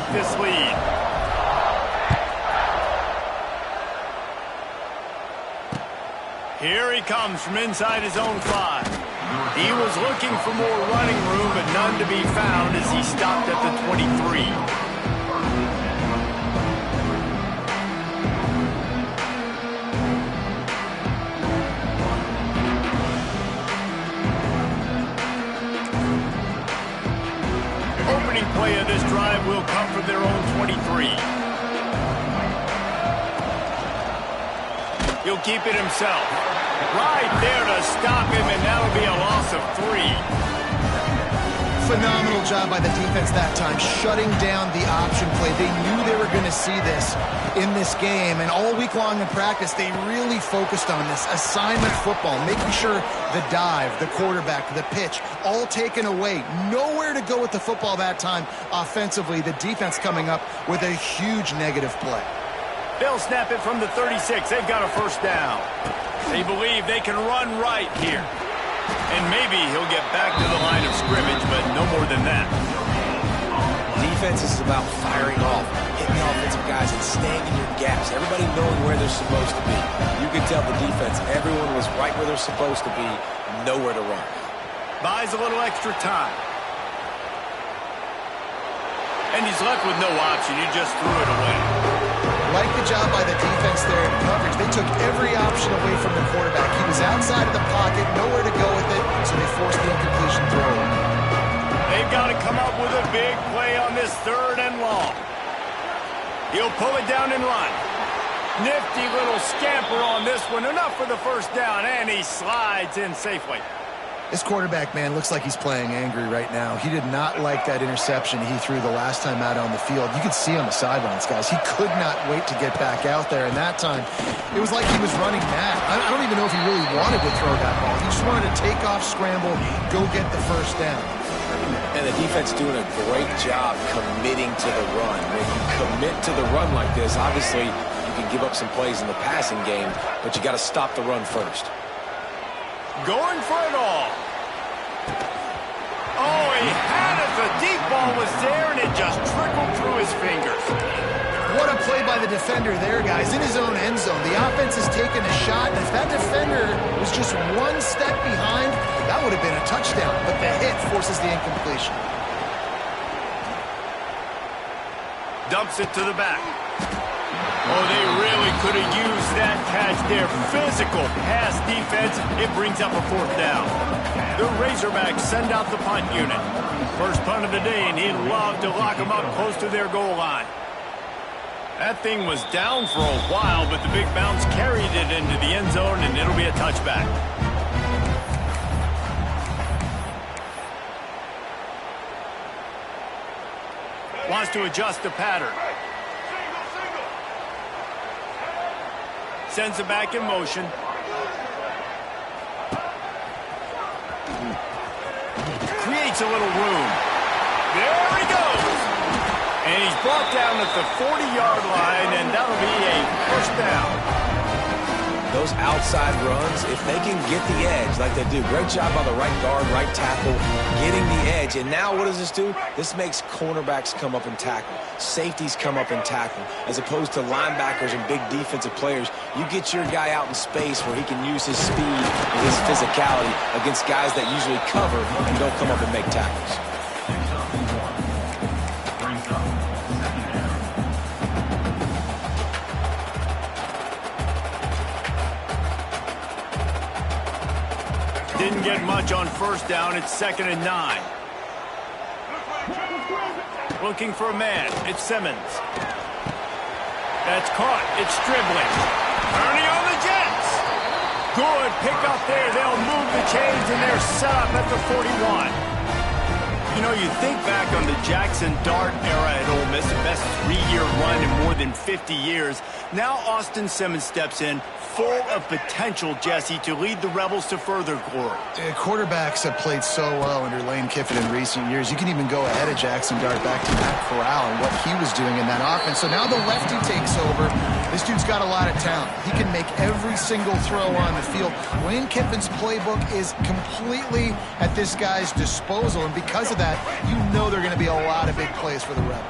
protect this lead. Here he comes from inside his own 5. He was looking for more running room, but none to be found as he stopped at the 23. Opening play of this drive will come from their own 23. He'll keep it himself. Right there to stop him, and that'll be a loss of 3. Phenomenal job by the defense that time, shutting down the option play. They knew they were going to see this in this game, and all week long in practice, they really focused on this assignment football, making sure the dive, the quarterback, the pitch, all taken away. Nowhere to go with the football that time offensively. The defense coming up with a huge negative play. They'll snap it from the 36. They've got a first down. They believe they can run right here. And maybe he'll get back to the line of scrimmage, but no more than that. Defense is about firing off, hitting the offensive guys and staying in your gaps. Everybody knowing where they're supposed to be. You can tell the defense, everyone was right where they're supposed to be, nowhere to run. Buys a little extra time. And he's left with no option. He just threw it away. Like the job by the defense there in coverage. They took every option away from the quarterback. He was outside of the pocket, nowhere to go with it, so they forced the incompletion throw. They've got to come up with a big play on this 3rd and long. He'll pull it down and run. Nifty little scamper on this one. Enough for the first down, and he slides in safely. This quarterback, man, looks like he's playing angry right now. He did not like that interception he threw the last time out on the field. You could see on the sidelines, guys. He could not wait to get back out there, and that time, it was like he was running mad. I don't even know if he really wanted to throw that ball. He just wanted to take off, scramble, go get the first down. And the defense doing a great job committing to the run. When you commit to the run like this, obviously, you can give up some plays in the passing game, but you got to stop the run first. Going for it all. Oh, he had it. The deep ball was there, and it just trickled through his fingers. What a play by the defender there, guys. In his own end zone. The offense has taken a shot, and if that defender was just one step behind, that would have been a touchdown. But the hit forces the incompletion. Dumps it to the back. Oh, they really could have used that catch there. Physical pass defense. It brings up a 4th down. The Razorbacks send out the punt unit. First punt of the day, and he'd love to lock them up close to their goal line. That thing was down for a while, but the big bounce carried it into the end zone, and it'll be a touchback. Wants to adjust the pattern. Sends it back in motion. Creates a little room. There he goes. And he's brought down at the 40-yard line, and that'll be a first down. Those outside runs, if they can get the edge like they do, great job by the right guard, right tackle, getting the edge. And now what does this do? This makes cornerbacks come up and tackle. Safeties come up and tackle. As opposed to linebackers and big defensive players, you get your guy out in space where he can use his speed and his physicality against guys that usually cover and don't come up and make tackles. Didn't get much on first down. It's 2nd and 9. Looking for a man. It's Simmons. That's caught. It's Stribling. Ernie on the Jets. Good pick up there. They'll move the chains, and they're set up at the 41. You know, you think back on the Jackson Dart era at Ole Miss, the best 3-year run in more than 50 years. Now Austin Simmons steps in, full of potential, Jesse, to lead the Rebels to further glory. Quarterbacks have played so well under Lane Kiffin in recent years. You can even go ahead of Jackson Dart back to Matt Corral and what he was doing in that offense. So now the lefty takes over. This dude's got a lot of talent. He can make every single throw on the field. Lane Kiffin's playbook is completely at this guy's disposal, and because of that, you know there are going to be a lot of big plays for the Rebels.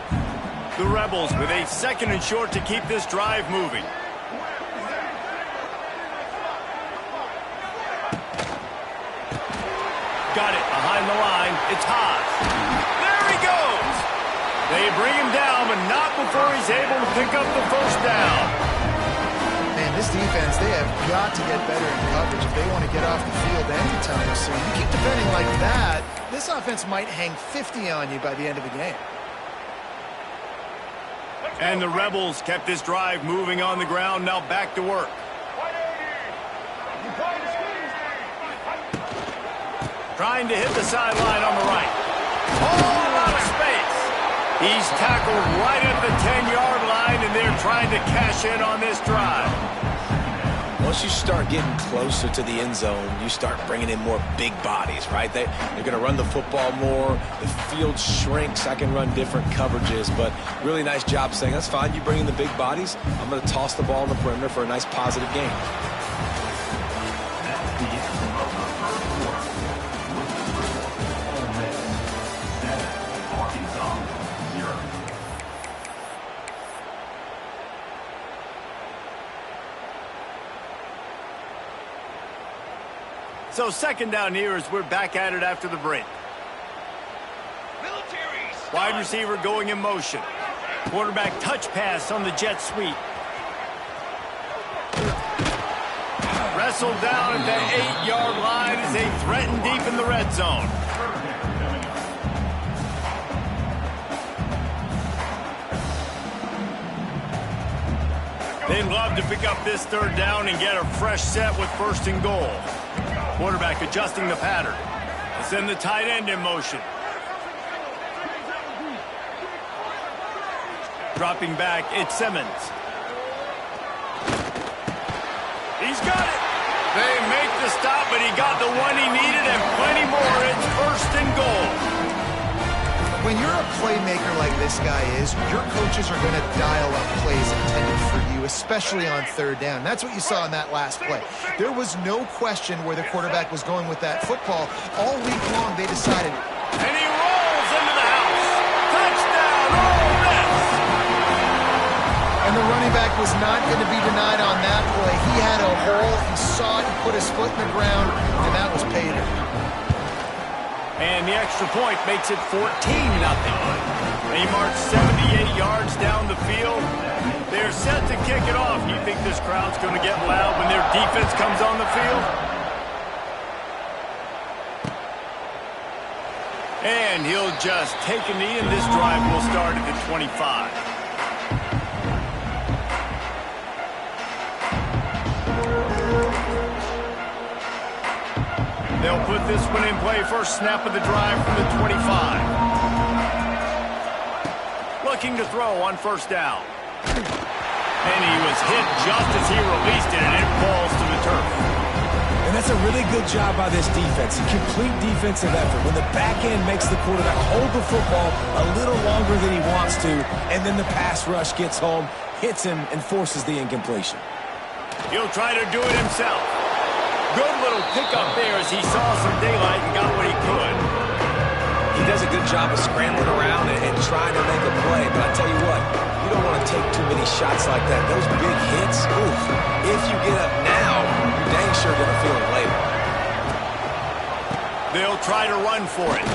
The Rebels with a 2nd and short to keep this drive moving. Got it behind the line. It's Haas. There he goes. They bring him down, but not before he's able to pick up the first down. Man, this defense, they have got to get better in coverage if they want to get off the field anytime soon. You keep defending like that, this offense might hang 50 on you by the end of the game. And the Rebels kept this drive moving on the ground, now back to work. Trying to hit the sideline on the right. Oh, out of space. He's tackled right at the 10-yard line, and they're trying to cash in on this drive. Once you start getting closer to the end zone, you start bringing in more big bodies, right? They're going to run the football more. The field shrinks. I can run different coverages, but really nice job saying, that's fine. You bring in the big bodies. I'm going to toss the ball in the perimeter for a nice positive game. So 2nd down here as we're back at it after the break. Wide receiver going in motion. Quarterback touch pass on the jet sweep. Wrestled down at the 8-yard line as they threaten deep in the red zone. They'd love to pick up this 3rd down and get a fresh set with 1st and goal. Quarterback adjusting the pattern. Send the tight end in motion. Dropping back, it's Simmons. He's got it. They make the stop, but he got the one he needed and plenty more. It's 1st and goal. When you're a playmaker like this guy is, your coaches are going to dial up plays intended for you, especially on 3rd down. That's what you saw in that last play. There was no question where the quarterback was going with that football. All week long, they decided. And he rolls into the house. Touchdown, Ole Miss. And the running back was not going to be denied on that play. He had a hole. He saw it. He put his foot in the ground, and that was pay dirt. And the extra point makes it 14-0. They march 78 yards down the field. They're set to kick it off. You think this crowd's going to get loud when their defense comes on the field? And he'll just take a knee, and this drive will start at the 25. They'll put this one in play. First snap of the drive from the 25. Looking to throw on 1st down. And he was hit just as he released it, and it falls to the turf. And that's a really good job by this defense. A complete defensive effort. When the back end makes the quarterback hold the football a little longer than he wants to, and then the pass rush gets home, hits him, and forces the incompletion. He'll try to do it himself. Good little pickup there as he saw some daylight and got what he could. He does a good job of scrambling around and trying to make a play, but I tell you what, you don't want to take too many shots like that. Those big hits, oof, if you get up now, you're dang sure going to feel it later. They'll try to run for it.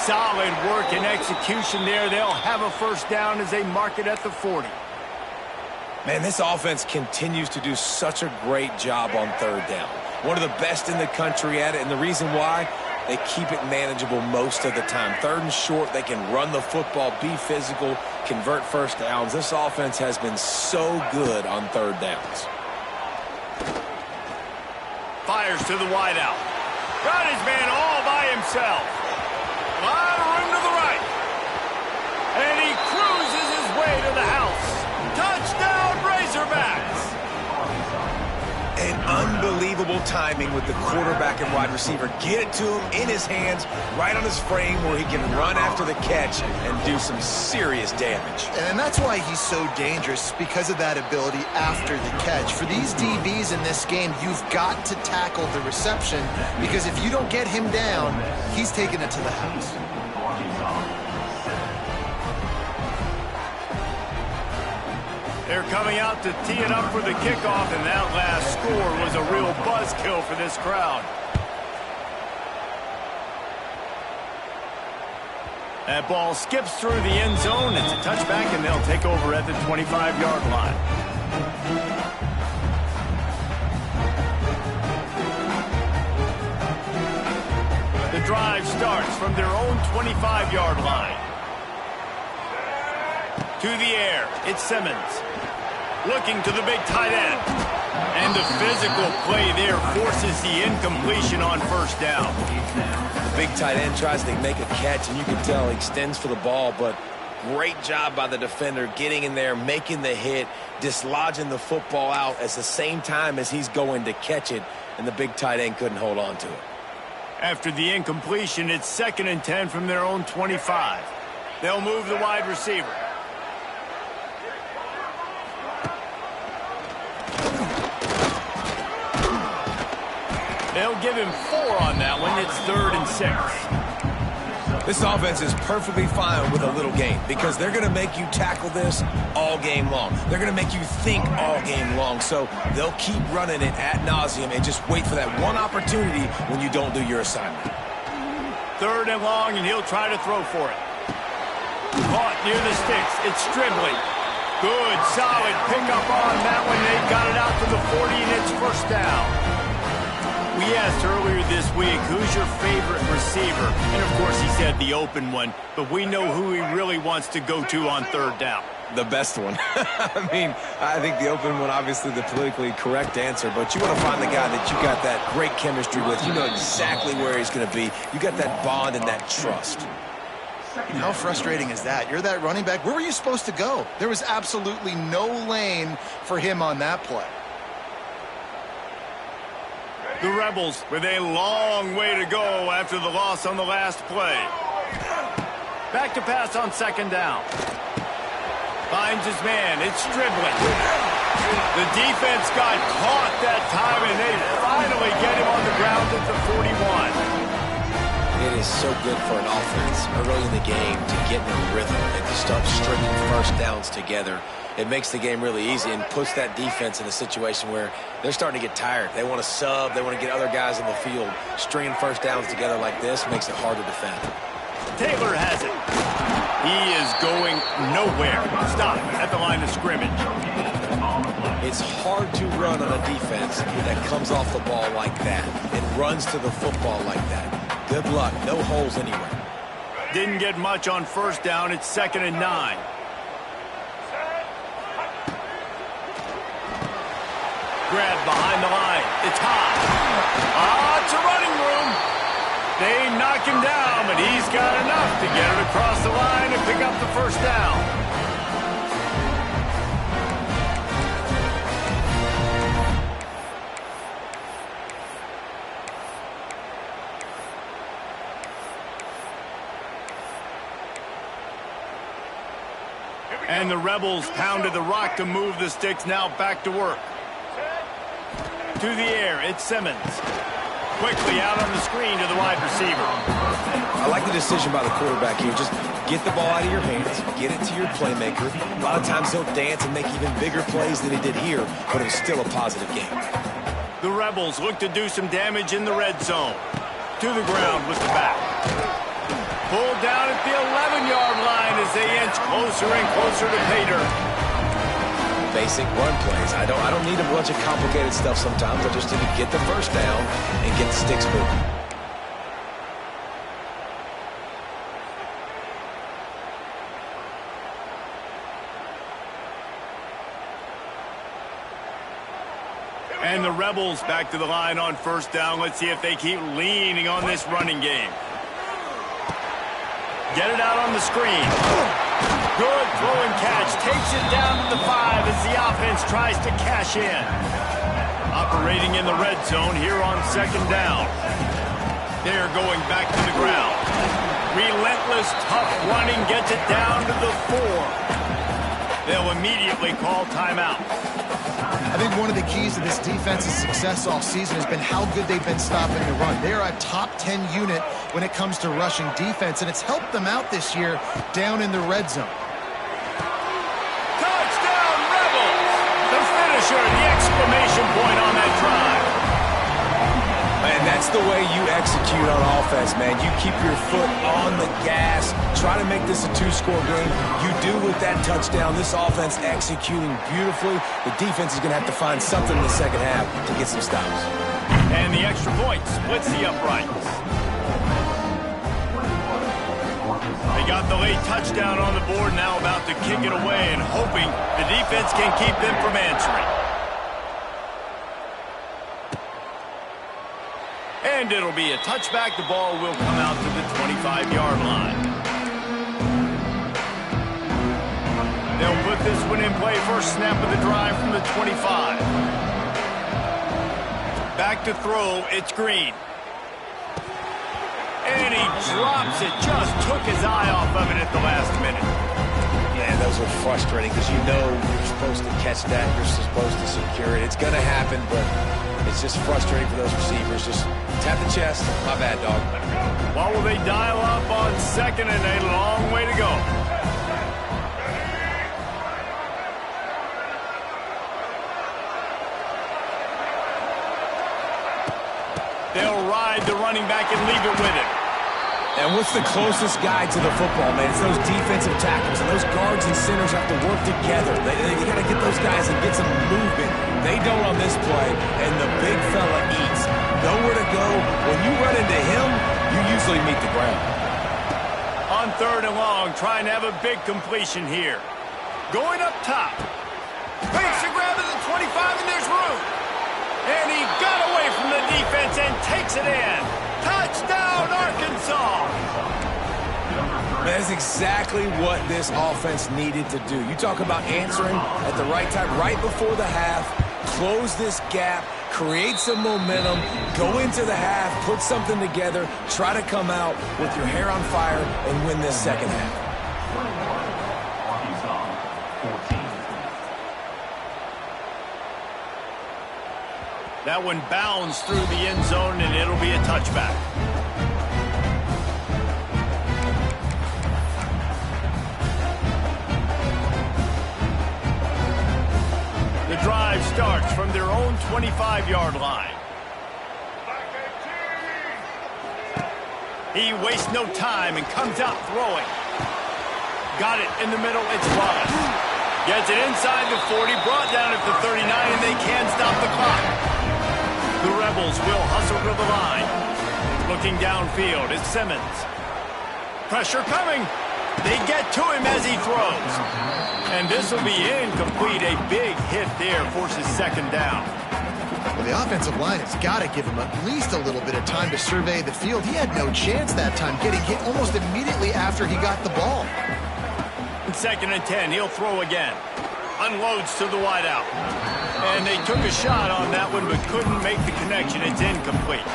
Solid work and execution there. They'll have a 1st down as they mark it at the 40. Man, this offense continues to do such a great job on 3rd down. One of the best in the country at it, and the reason why, they keep it manageable most of the time. 3rd and short, they can run the football, be physical, convert 1st downs. This offense has been so good on 3rd downs. Fires to the wideout. Got his man all by himself. A lot of room to the right. And he cruises his way to the house. Touchdown, Razorbacks! And unbelievable timing with the quarterback and wide receiver. Get it to him in his hands, right on his frame where he can run after the catch and do some serious damage. And that's why he's so dangerous, because of that ability after the catch. For these DBs in this game, you've got to tackle the reception, because if you don't get him down, he's taking it to the house. They're coming out to tee it up for the kickoff, and that last score was a real buzzkill for this crowd. That ball skips through the end zone. It's a touchback, and they'll take over at the 25-yard line. The drive starts from their own 25-yard line. To the air, it's Simmons. Looking to the big tight end. And the physical play there forces the incompletion on first down. The big tight end tries to make a catch, and you can tell he extends for the ball, but great job by the defender getting in there, making the hit, dislodging the football out at the same time as he's going to catch it, and the big tight end couldn't hold on to it. After the incompletion, it's 2nd and 10 from their own 25. They'll move the wide receiver. They'll give him 4 on that one. It's 3rd and 6. This offense is perfectly fine with a little game because they're going to make you tackle this all game long. They're going to make you think all game long. So they'll keep running it ad nauseum and just wait for that one opportunity when you don't do your assignment. 3rd and long, and he'll try to throw for it. Caught near the sticks. It's Stribling. Good, solid pickup on that one. They got it out to the 40, and it's first down. We asked earlier this week, who's your favorite receiver? And, of course, he said the open one, but we know who he really wants to go to on 3rd down. The best one. I mean, I think the open one, obviously the politically correct answer, but you want to find the guy that you got that great chemistry with. You know exactly where he's going to be. You got that bond and that trust. How frustrating is that? You're that running back. Where were you supposed to go? There was absolutely no lane for him on that play. The Rebels with a long way to go after the loss on the last play. Back to pass on 2nd down. Finds his man. It's Stribling. The defense got caught that time, and they finally get him on the ground at the 41. It is so good for an offense early in the game to get in a rhythm and to start stringing first downs together. It makes the game really easy and puts that defense in a situation where they're starting to get tired. They want to sub. They want to get other guys on the field. Stringing first downs together like this makes it hard to defend. Taylor has it. He is going nowhere. Stop at the line of scrimmage. It's hard to run on a defense that comes off the ball like that and runs to the football like that. Good luck. No holes anywhere. Didn't get much on first down. It's 2nd and 9. Grab behind the line. It's high. It's a running room. They knock him down, but he's got enough to get it across the line and pick up the first down. And the Rebels pounded the rock to move the sticks. Now back to work. To the air, it's Simmons. Quickly out on the screen to the wide receiver. I like the decision by the quarterback here. Just get the ball out of your hands, get it to your playmaker. A lot of times he'll dance and make even bigger plays than he did here, but it was still a positive game. The Rebels look to do some damage in the red zone. To the ground with the back. Pulled down at the 11-yard line as they inch closer and closer to pay dirt. Basic run plays. I don't need a bunch of complicated stuff sometimes. I just need to get the first down and get the sticks moving. And the Rebels back to the line on first down. Let's see if they keep leaning on this running game. Get it out on the screen. Good throw and catch. Takes it down to the 5 as the offense tries to cash in. Operating in the red zone here on second down. They're going back to the ground. Relentless, tough running gets it down to the 4. They'll immediately call timeout. I think one of the keys to this defense's success all season has been how good they've been stopping the run. They're a top 10 unit when it comes to rushing defense, and it's helped them out this year down in the red zone. Touchdown, Rebels! finisher, the exclamation point on that drive. And that's the way you execute on offense, man. You keep your foot on the gas, try to make this a two-score game. You do with that touchdown. This offense executing beautifully. The defense is going to have to find something in the second half to get some stops. And the extra point splits the uprights. They got the late touchdown on the board, now about to kick it away and hoping the defense can keep them from answering. And it'll be a touchback. The ball will come out to the 25-yard line. They'll put this one in play. First snap of the drive from the 25. Back to throw. It's Green. And he drops it. Just took his eye off of it at the last minute. Man, those are frustrating because you know you're supposed to catch that. You're supposed to secure it. It's going to happen, but it's just frustrating for those receivers. Just tap the chest. My bad, dog. Well, will they dial up on second and a long way to go? They'll ride the running back and leave it with him. And what's the closest guy to the football, man? It's those defensive tackles, and those guards and centers have to work together. You got to get those guys and get some movement. They don't on this play, and the big fella eats. Nowhere to go. When you run into him, you usually meet the ground. On third and long, trying to have a big completion here. Going up top. Makes a grab at the 25, and there's room. And he got away from the defense and takes it in. Touchdown, Arkansas! That's exactly what this offense needed to do. You talk about answering at the right time, right before the half, close this gap, create some momentum, go into the half, put something together, try to come out with your hair on fire and win this second half. That one bounds through the end zone, and it'll be a touchback. The drive starts from their own 25-yard line. He wastes no time and comes out throwing. Got it in the middle. It's Wallace. Gets it inside the 40, brought down at the 39, and they can't stop the clock. The Rebels will hustle to the line. Looking downfield, it's Simmons. Pressure coming. They get to him as he throws. And this will be incomplete. A big hit there forces second down. Well, the offensive line has got to give him at least a little bit of time to survey the field. He had no chance that time, getting hit almost immediately after he got the ball. Second and 10, he'll throw again. Unloads to the wideout. And they took a shot on that one, but couldn't make the connection. It's incomplete.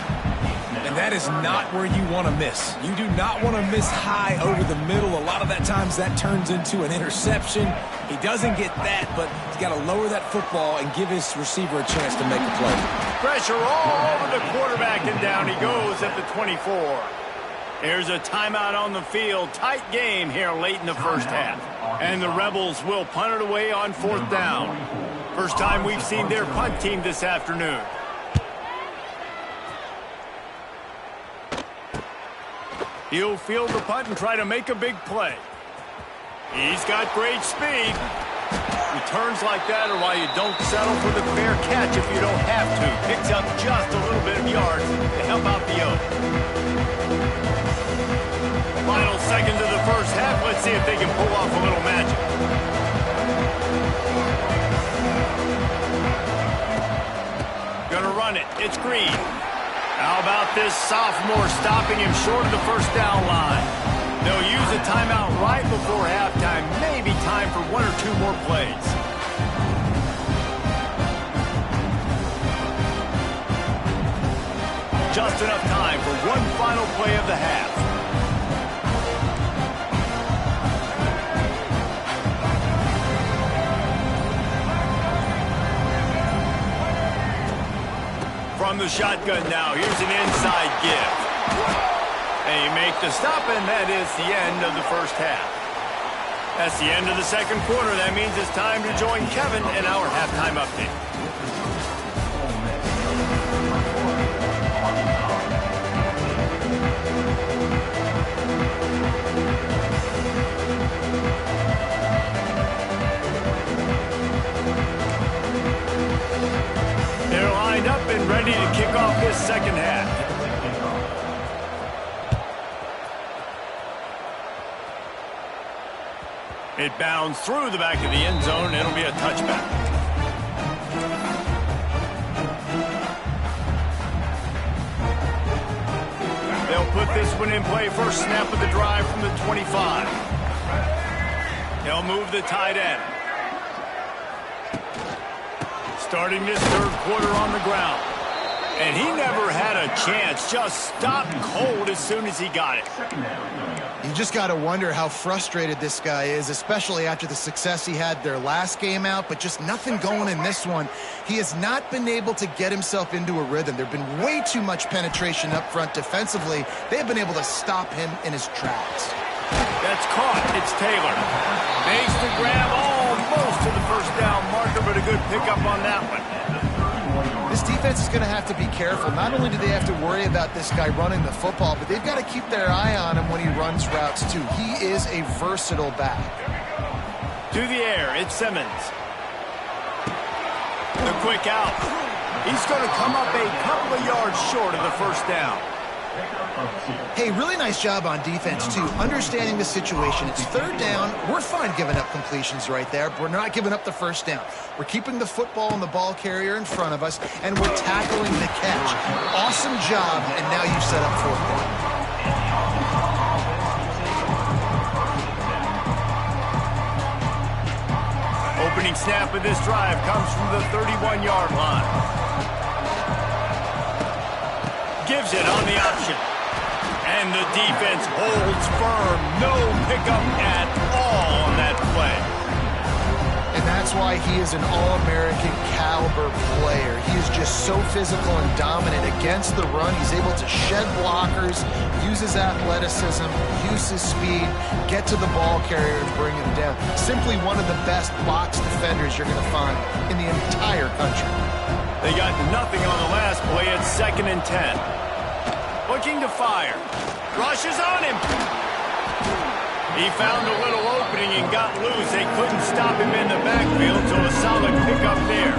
And that is not where you want to miss. You do not want to miss high over the middle. A lot of that times that turns into an interception. He doesn't get that, but he's got to lower that football and give his receiver a chance to make a play. Pressure all over the quarterback, and down he goes at the 24. Here's a timeout on the field. Tight game here late in the first half. And the Rebels will punt it away on fourth down. First time we've seen their punt team this afternoon. He'll field the punt and try to make a big play. He's got great speed. Returns like that are why you don't settle for the fair catch if you don't have to. Picks up just a little bit of yards to help out the Oak. Final seconds of the first half. Let's see if they can pull off a little magic. Gonna run it. It's Green. How about this sophomore stopping him short of the first down line? They'll use a timeout right before halftime. Maybe time for one or two more plays. Just enough time for one final play of the half. From the shotgun now, here's an inside give. They make the stop, and that is the end of the first half. That's the end of the second quarter. That means it's time to join Kevin in our halftime update. They're lined up and ready to kick off this second half. It bounds through the back of the end zone. It'll be a touchback. They'll put this one in play first snap of the drive from the 25. They'll move the tight end. Starting this third quarter on the ground. And he never had a chance. Just stopped cold as soon as he got it. You just got to wonder how frustrated this guy is, especially after the success he had their last game out, but just nothing going in this one. He has not been able to get himself into a rhythm. There have been way too much penetration up front defensively. They've been able to stop him in his tracks. That's caught. It's Taylor. Makes the grab almost to the first down marker, but a good pickup on that one. This defense is going to have to be careful. Not only do they have to worry about this guy running the football, but they've got to keep their eye on him when he runs routes, too. He is a versatile back. To the air, it's Simmons. The quick out. He's going to come up a couple of yards short of the first down. Hey, really nice job on defense, too. Understanding the situation. It's third down. We're fine giving up completions right there, but we're not giving up the first down. We're keeping the football and the ball carrier in front of us, and we're tackling the catch. Awesome job, and now you set up fourth down. Opening snap of this drive comes from the 31-yard line. Gives it on the option. And the defense holds firm. No pickup at all on that play. And that's why he is an all-American caliber player. He is just so physical and dominant against the run. He's able to shed blockers, use his athleticism, use his speed, get to the ball carrier and bring him down. Simply one of the best box defenders you're going to find in the entire country. They got nothing on the last play. It's 2nd and 10. Looking to fire. Rushes on him. He found a little opening and got loose. They couldn't stop him in the backfield, so a solid pickup there.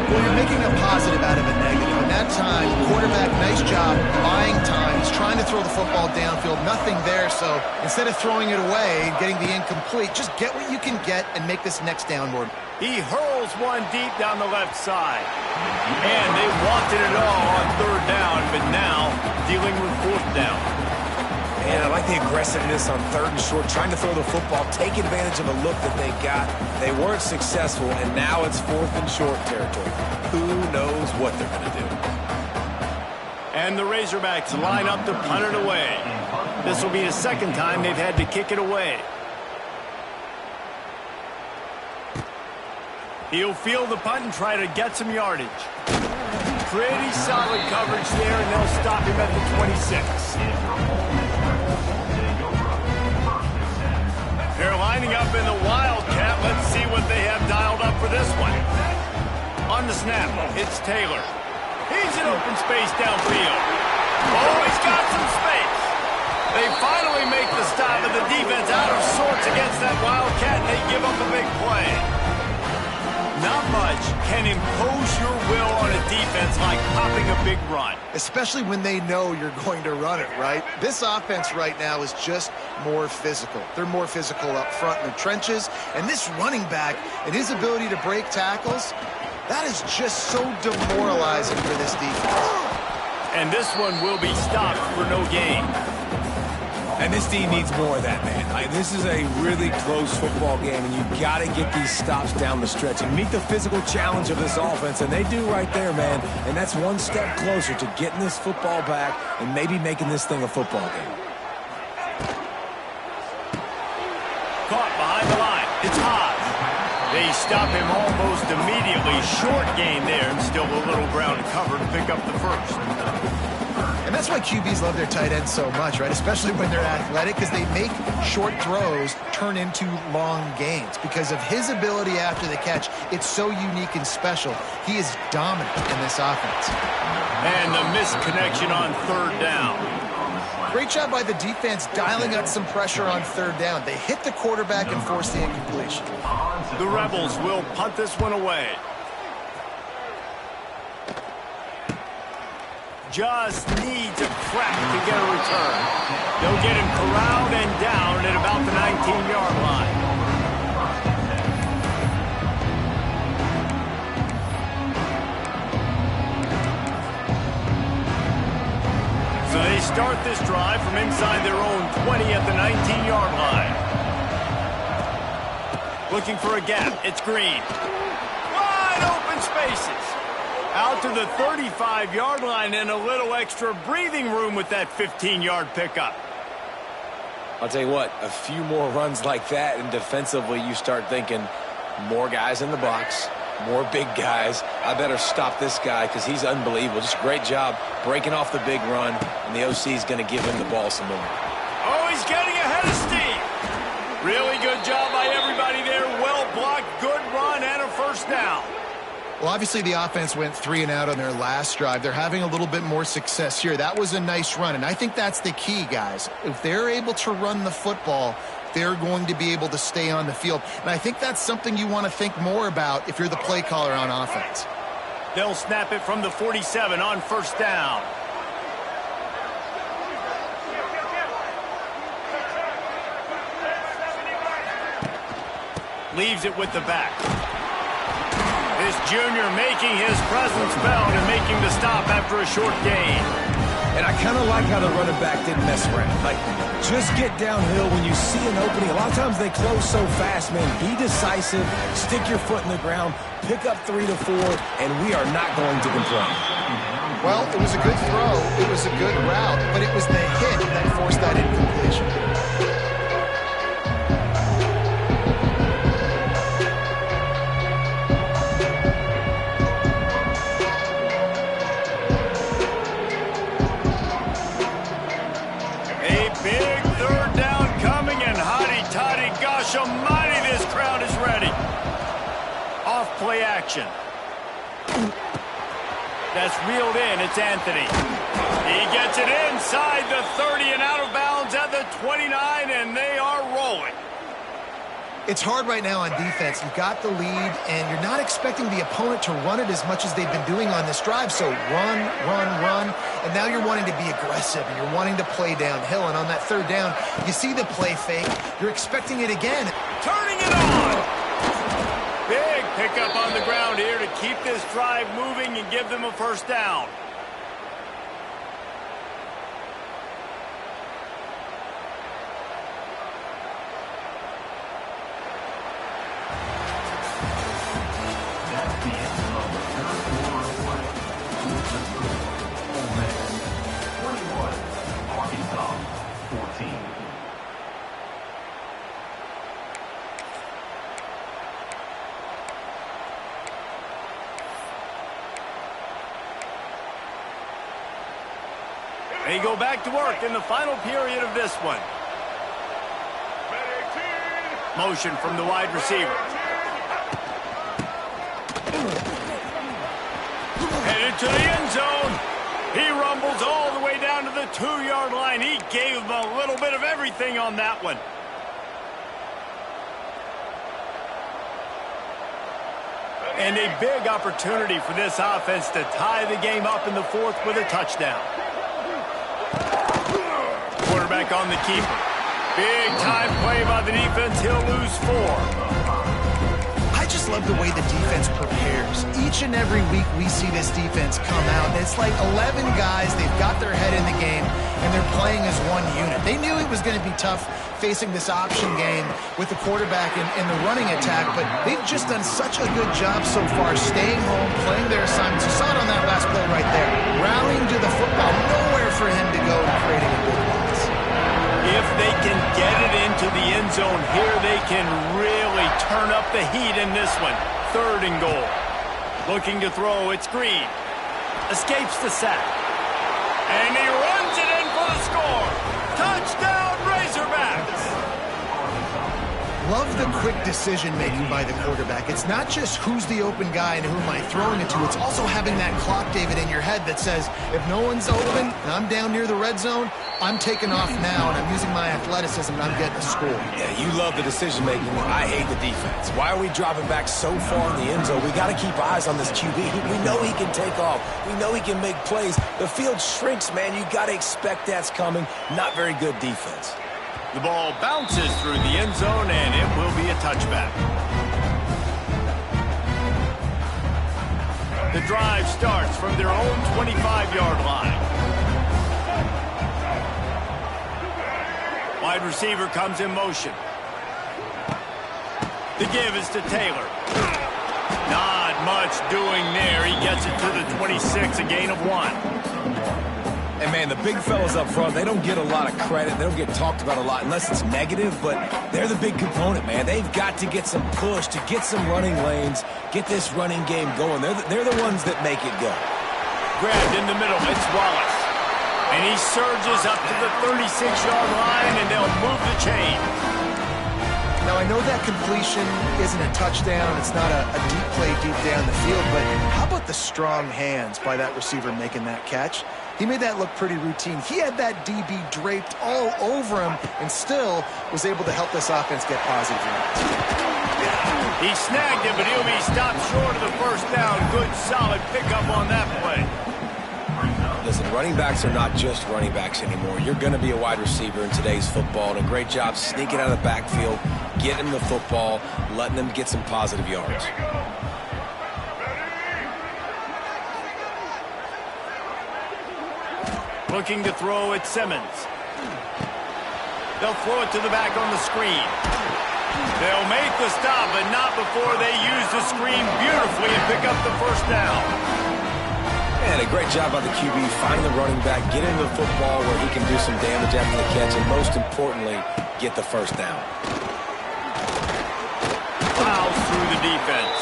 Well, you're making a positive out of a negative. And that time, quarterback, nice job buying time. He's trying to throw the football downfield. Nothing there, so instead of throwing it away and getting the incomplete, just get what you can get and make this next down more. He hurls one deep down the left side. And they wanted it all on third down, but now dealing with fourth down. And I like the aggressiveness on third and short, trying to throw the football, take advantage of a look that they got. They weren't successful, and now it's 4th and short territory. Who knows what they're going to do? And the Razorbacks line up to punt it away. This will be the second time they've had to kick it away. He'll field the punt and try to get some yardage. Pretty solid coverage there, and they'll stop him at the 26. They're lining up in the Wildcat. Let's see what they have dialed up for this one. On the snap, it's Taylor. He's in open space downfield. Oh, he's got some space. They finally make the stop, and the defense out of sorts against that Wildcat, and they give up a big play. Not much can impose your will on a defense like popping a big run. Especially when they know you're going to run it, right? This offense right now is just more physical. They're more physical up front in the trenches. And this running back and his ability to break tackles, that is just so demoralizing for this defense. And this one will be stopped for no gain. And this team needs more of that, man. This is a really close football game, and you've got to get these stops down the stretch and meet the physical challenge of this offense, and they do right there, man. And that's one step closer to getting this football back and maybe making this thing a football game. Caught behind the line. It's Haas. They stop him almost immediately. Short gain there, and still a little ground cover to pick up the first. And that's why QBs love their tight ends so much, right? Especially when they're athletic, because they make short throws turn into long gains. Because of his ability after the catch, it's so unique and special. He is dominant in this offense. And the missed connection on third down. Great job by the defense dialing up some pressure on third down. They hit the quarterback and forced the incompletion. The Rebels will punt this one away. Just needs a crack to get a return. They'll get him corralled and down at about the 19-yard line. So they start this drive from inside their own 20 at the 19-yard line. Looking for a gap. It's Green. Wide open spaces. Out to the 35-yard line and a little extra breathing room with that 15-yard pickup. I'll tell you what, a few more runs like that, and defensively you start thinking more guys in the box, more big guys. I better stop this guy because he's unbelievable. Just a great job breaking off the big run, and the OC is going to give him the ball some more. Oh, he's getting ahead of steam. Really good job by everybody there. Well blocked, good run, and a first down. Well, obviously the offense went 3 and out on their last drive. They're having a little bit more success here. That was a nice run, and I think that's the key, guys. If they're able to run the football, they're going to be able to stay on the field. And I think that's something you want to think more about if you're the play caller on offense. They'll snap it from the 47 on first down. Leaves it with the back. This junior making his presence felt and making the stop after a short gain. And I kind of like how the running back didn't mess around. Like, just get downhill when you see an opening. A lot of times they close so fast, man. Be decisive, stick your foot in the ground, pick up 3 to 4, and we are not going to complain. Well, it was a good throw. It was a good route, but it was the hit that forced that incompletion. Almighty, this crowd is ready. Off play action. That's reeled in. It's Anthony. He gets it inside the 30 and out of bounds at the 29, and they are rolling. It's hard right now on defense. You've got the lead, and you're not expecting the opponent to run it as much as they've been doing on this drive. So run, and now you're wanting to be aggressive, and you're wanting to play downhill. And on that third down, you see the play fake. You're expecting it again. Turning it on! Big pickup on the ground here to keep this drive moving and give them a first down. They go back to work in the final period of this one. Motion from the wide receiver. Headed to the end zone. He rumbles all the way down to the 2-yard line. He gave him a little bit of everything on that one. And a big opportunity for this offense to tie the game up in the fourth with a touchdown. Quarterback on the keeper. Big time play by the defense. He'll lose 4. I just love the way the defense prepares. Each and every week we see this defense come out. It's like 11 guys. They've got their head in the game, and they're playing as one unit. They knew it was going to be tough facing this option game with the quarterback in the running attack, but they've just done such a good job so far staying home, playing their assignments. You saw it on that last play right there. Rallying to the football. Nowhere for him to go and creating a big loss. If they can get it into the end zone here, they can really turn up the heat in this one. 3rd and goal. Looking to throw, it's Green. Escapes the sack. And he Love the quick decision-making by the quarterback. It's not just who's the open guy and who am I throwing it to. It's also having that clock, David, in your head that says, if no one's open and I'm down near the red zone, I'm taking off now, and I'm using my athleticism, and I'm getting a score. Yeah, you love the decision-making. I hate the defense. Why are we dropping back so far in the end zone? We got to keep eyes on this QB. We know he can take off. We know he can make plays. The field shrinks, man. You got to expect that's coming. Not very good defense. The ball bounces through the end zone, and it will be a touchback. The drive starts from their own 25-yard line. Wide receiver comes in motion. The give is to Taylor. Not much doing there. He gets it to the 26, a gain of 1. And, man, the big fellas up front, they don't get a lot of credit. They don't get talked about a lot unless it's negative, but they're the big component, man. They've got to get some push, to get some running lanes, get this running game going. They're the ones that make it go. Grabbed in the middle. It's Wallace. And he surges up to the 36-yard line, and they'll move the chain. Now, I know that completion isn't a touchdown. It's not a deep play deep down the field, but how about the strong hands by that receiver making that catch? He made that look pretty routine. He had that DB draped all over him and still was able to help this offense get positive yards. He snagged it, but he'll be stopped short of the first down. Good, solid pickup on that play. Listen, running backs are not just running backs anymore. You're going to be a wide receiver in today's football, and a great job sneaking out of the backfield, getting them the football, letting them get some positive yards. Looking to throw at Simmons. They'll throw it to the back on the screen. They'll make the stop, but not before they use the screen beautifully and pick up the first down. And a great job by the QB finding the running back, get into the football where he can do some damage after the catch, and most importantly, get the first down. Plows through the defense.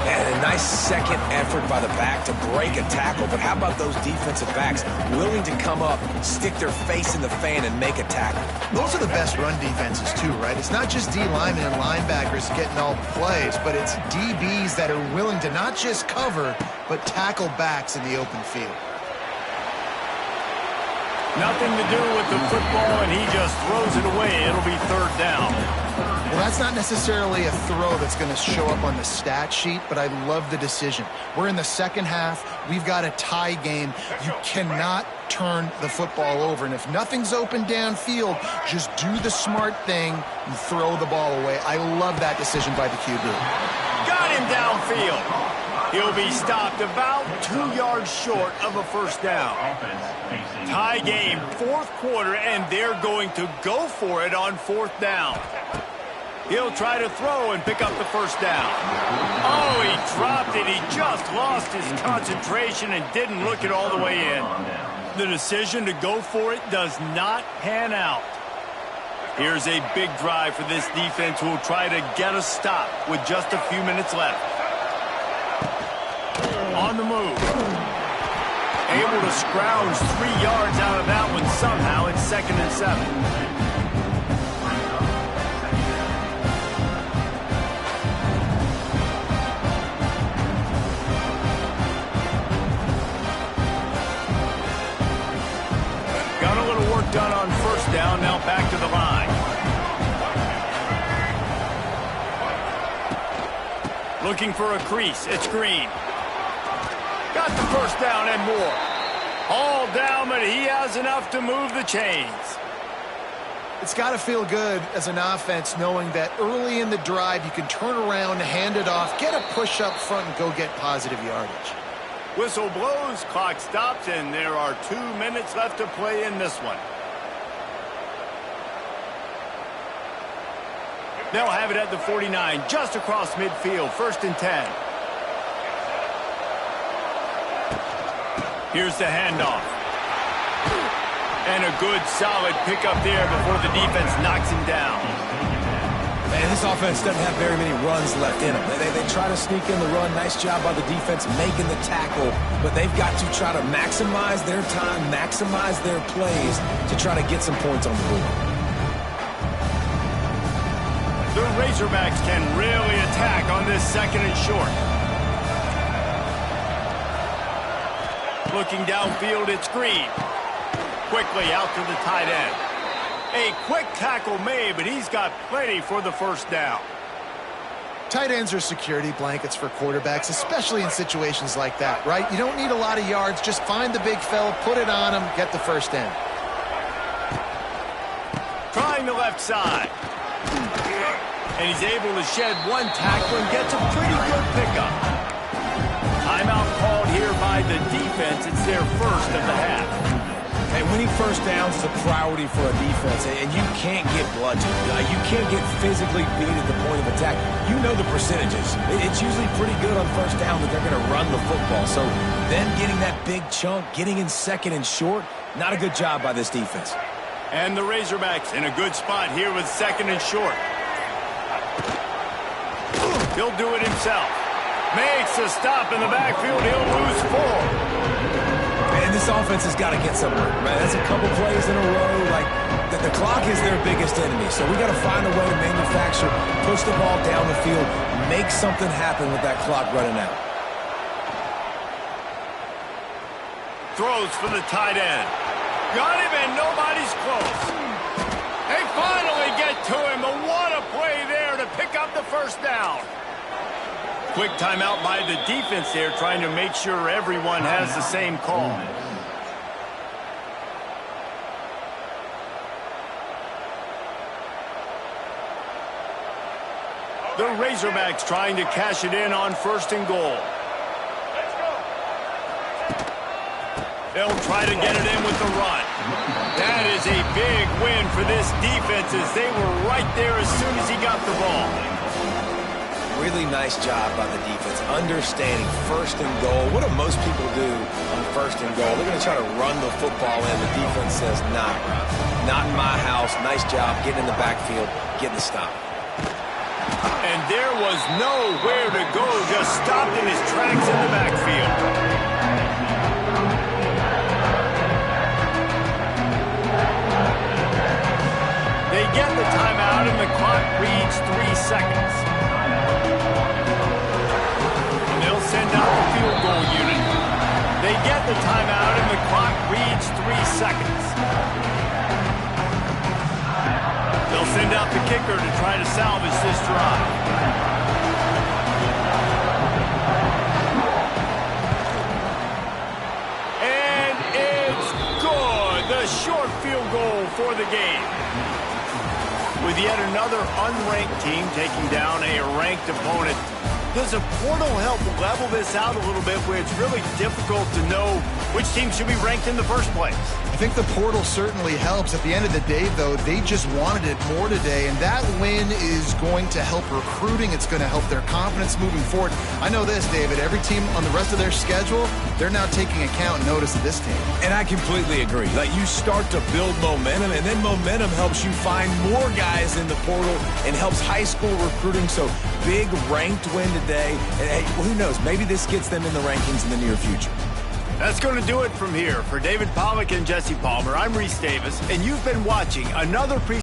And a nice second effort by the back to break a tackle. But how about those defensive backs willing to come up, stick their face in the fan, and make a tackle? Those are the best run defenses, too, right? It's not just D linemen and linebackers getting all the plays, but it's DBs that are willing to not just cover, but tackle backs in the open field. Nothing to do with the football, and he just throws it away. It'll be third down. Well, that's not necessarily a throw that's going to show up on the stat sheet, but I love the decision. We're in the second half. We've got a tie game. You cannot turn the football over, and if nothing's open downfield, just do the smart thing and throw the ball away. I love that decision by the QB. Got him downfield. He'll be stopped about 2 yards short of a first down. Tie game, fourth quarter, and they're going to go for it on fourth down. He'll try to throw and pick up the first down. Oh, he dropped it. He just lost his concentration and didn't look it all the way in. The decision to go for it does not pan out. Here's a big drive for this defense who will try to get a stop with just a few minutes left. On the move. Able to scrounge 3 yards out of that one somehow. It's 2nd and 7. Done on first down, now back to the line. Looking for a crease, it's Green. Got the first down and more. All down, but he has enough to move the chains. It's got to feel good as an offense knowing that early in the drive you can turn around, hand it off, get a push up front, and go get positive yardage. Whistle blows, clock stops, and there are 2 minutes left to play in this one. They'll have it at the 49, just across midfield, 1st and 10. Here's the handoff. And a good, solid pickup there before the defense knocks him down. Man, this offense doesn't have very many runs left in them. They try to sneak in the run. Nice job by the defense making the tackle, but they've got to try to maximize their time, maximize their plays to try to get some points on the board. Razorbacks can really attack on this second and short. Looking downfield, it's Green. Quickly out to the tight end. A quick tackle made, but he's got plenty for the first down. Tight ends are security blankets for quarterbacks, especially in situations like that, right? You don't need a lot of yards. Just find the big fella, put it on him, get the first down. Trying the left side. And he's able to shed one tackle and gets a pretty good pickup. Timeout called here by the defense. It's their first of the half. Hey, winning first downs is a priority for a defense, and you can't get bludgeoned. You can't get physically beat at the point of attack. You know the percentages. It's usually pretty good on first down that they're going to run the football. So then getting that big chunk, getting in second and short, not a good job by this defense. And the Razorbacks in a good spot here with second and short. He'll do it himself. Makes a stop in the backfield. He'll lose 4. And this offense has got to get somewhere, right? That's a couple plays in a row. Like, the clock is their biggest enemy. So we got to find a way to manufacture, push the ball down the field, make something happen with that clock running out. Throws for the tight end. Got him, and nobody's close. They finally get to him, but what a play there to pick up the first down. Quick timeout by the defense there, trying to make sure everyone has the same call. The Razorbacks trying to cash it in on first and goal. They'll try to get it in with the run. That is a big win for this defense as they were right there as soon as he got the ball. Really nice job by the defense, understanding first and goal. What do most people do on first and goal? They're going to try to run the football in. The defense says, nah, not in my house. Nice job getting in the backfield, getting the stop. And there was nowhere to go, just stopped in his tracks in the backfield. They get the timeout, and the clock reads 3 seconds. And they'll send out the field goal unit. They get the timeout, and the clock reads 3 seconds. They'll send out the kicker to try to salvage this drive. And it's good. The short field goal for the game. With yet another unranked team taking down a ranked opponent, does a portal help level this out a little bit where it's really difficult to know which team should be ranked in the first place? I think the portal certainly helps. At the end of the day, though, they just wanted it more today, and that win is going to help recruiting. It's going to help their confidence moving forward. I know this, David. Every team on the rest of their schedule, they're now taking account and notice of this team. And I completely agree. Like, you start to build momentum, and then momentum helps you find more guys in the portal and helps high school recruiting. So big ranked win today. And hey, who knows? Maybe this gets them in the rankings in the near future. That's going to do it from here. For David Pollack and Jesse Palmer, I'm Reese Davis, and you've been watching another